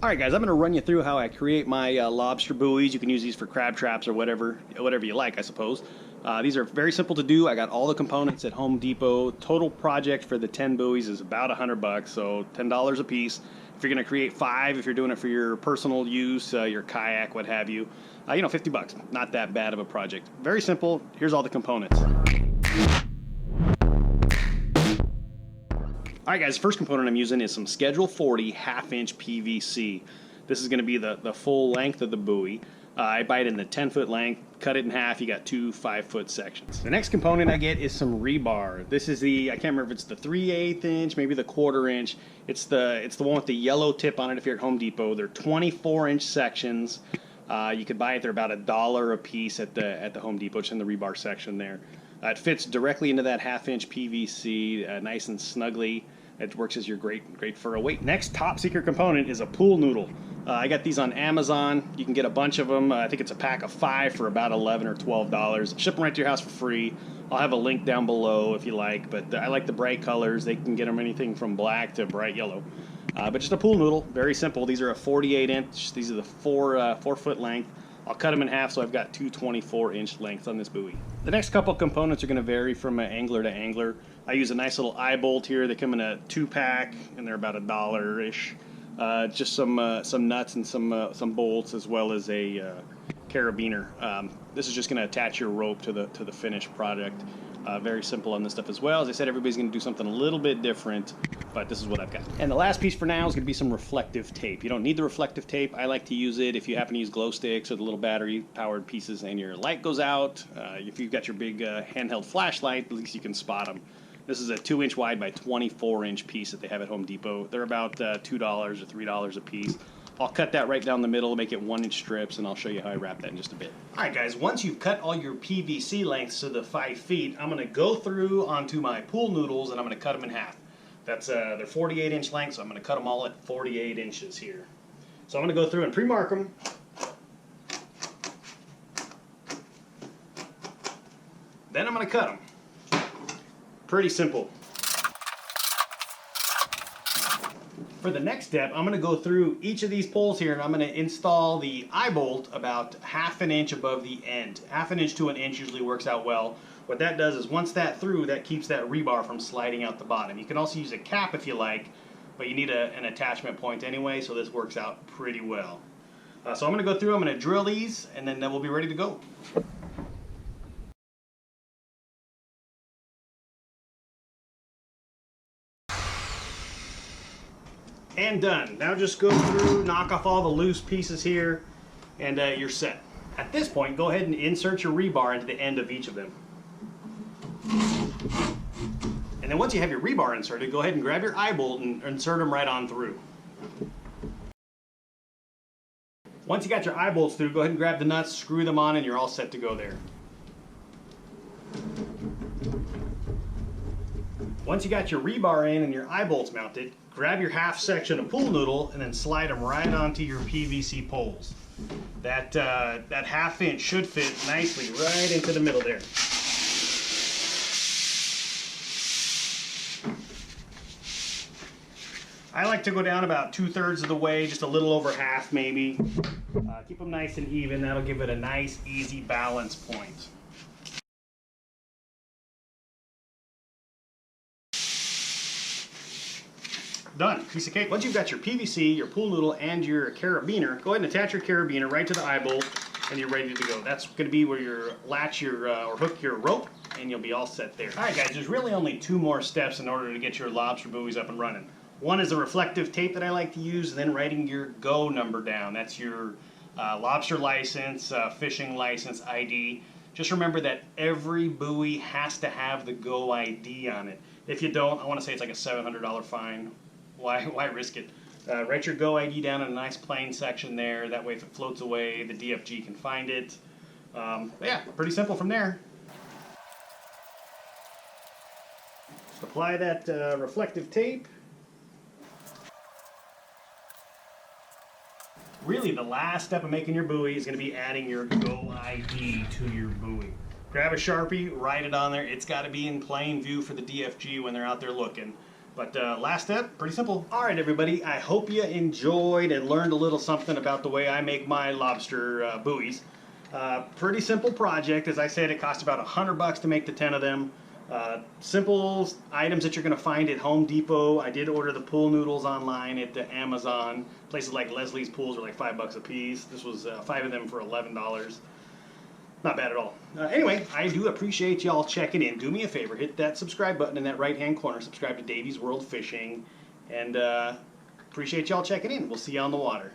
Alright guys, I'm going to run you through how I create my lobster buoys. You can use these for crab traps or whatever you like, I suppose. These are very simple to do. I got all the components at Home Depot. Total project for the 10 buoys is about $100, so $10 a piece. If you're going to create 5, if you're doing it for your personal use, your kayak, what have you, $50. Not that bad of a project. Very simple. Here's all the components. Alright guys, first component I'm using is some Schedule 40 half-inch PVC. This is going to be the full length of the buoy. I buy it in the 10-foot length, cut it in half, you got 2 5-foot sections. The next component I get is some rebar. This is the, I can't remember if it's the 3/8 inch, maybe the 1/4 inch. It's the one with the yellow tip on it if you're at Home Depot. They're 24-inch sections. You could buy it, they're about $1 a piece at the Home Depot. It's in the rebar section there. It fits directly into that half-inch PVC, nice and snugly. It works as your great for a weight. Next top secret component is a pool noodle. I got these on Amazon. You can get a bunch of them. I think it's a pack of 5 for about $11 or $12. Ship them right to your house for free. I'll have a link down below if you like, but I like the bright colors. They can get them anything from black to bright yellow. But just a pool noodle, very simple. These are a 48-inch. These are the 4-foot length. I'll cut them in half, so I've got 2 24-inch lengths on this buoy. The next couple components are going to vary from angler to angler. I use a nice little eye bolt here. They come in a 2-pack, and they're about $1-ish. Just some nuts and some bolts, as well as a carabiner. This is just going to attach your rope to the finished product. Very simple on this stuff as well. As I said, everybody's going to do something a little bit different, but this is what I've got. And the last piece for now is going to be some reflective tape. You don't need the reflective tape. I like to use it if you happen to use glow sticks or the little battery-powered pieces and your light goes out. If you've got your big handheld flashlight, at least you can spot them. This is a 2-inch wide by 24-inch piece that they have at Home Depot. They're about $2 or $3 a piece. I'll cut that right down the middle, make it 1-inch strips, and I'll show you how I wrap that in just a bit. Alright guys, once you've cut all your PVC lengths to the 5 feet, I'm going to go through onto my pool noodles and I'm going to cut them in half. That's they're 48-inch lengths, so I'm going to cut them all at 48 inches here. So I'm going to go through and pre-mark them. Then I'm going to cut them. Pretty simple. For the next step, I'm going to go through each of these poles here and I'm going to install the eye bolt about 1/2 inch above the end. 1/2 inch to 1 inch usually works out well. What that does is once that's through, that keeps that rebar from sliding out the bottom. You can also use a cap if you like, but you need an attachment point anyway, so this works out pretty well. So I'm going to go through, I'm going to drill these, and then we'll be ready to go. And done. Now just go through, knock off all the loose pieces here, and you're set. At this point, go ahead and insert your rebar into the end of each of them. And then once you have your rebar inserted, go ahead and grab your eye bolt and insert them right on through. Once you got your eye bolts through, go ahead and grab the nuts, screw them on, and you're all set to go there. Once you got your rebar in and your eye bolts mounted, grab your half section of pool noodle and then slide them right onto your PVC poles. That 1/2 inch should fit nicely right into the middle there. I like to go down about 2/3 of the way, just a little over half maybe. Keep them nice and even. That'll give it a nice, easy balance point. Done. Piece of cake. Once you've got your PVC, your pool noodle, and your carabiner, go ahead and attach your carabiner right to the eye bolt, and you're ready to go. That's going to be where you latch your or hook your rope, and you'll be all set there. All right, guys. There's really only 2 more steps in order to get your lobster buoys up and running. One is a reflective tape that I like to use, and then writing your go number down. That's your lobster license, fishing license, ID. Just remember that every buoy has to have the go ID on it. If you don't, I want to say it's like a $700 fine. Why risk it? Write your go ID down in a nice plain section there. That way if it floats away, the DFG can find it. Yeah, pretty simple from there. Just apply that reflective tape. Really, the last step of making your buoy is going to be adding your go ID to your buoy. Grab a Sharpie, write it on there. It's got to be in plain view for the DFG when they're out there looking. But last step, pretty simple. All right, everybody, I hope you enjoyed and learned a little something about the way I make my lobster buoys. Pretty simple project. As I said, it cost about $100 to make the 10 of them. Simple items that you're going to find at Home Depot. I did order the pool noodles online at the Amazon. Places like Leslie's Pools are like $5 a piece. This was 5 of them for $11. Not bad at all. Anyway, I do appreciate y'all checking in. Do me a favor, hit that subscribe button in that right-hand corner. Subscribe to Davey's World Fishing. And appreciate y'all checking in. We'll see you on the water.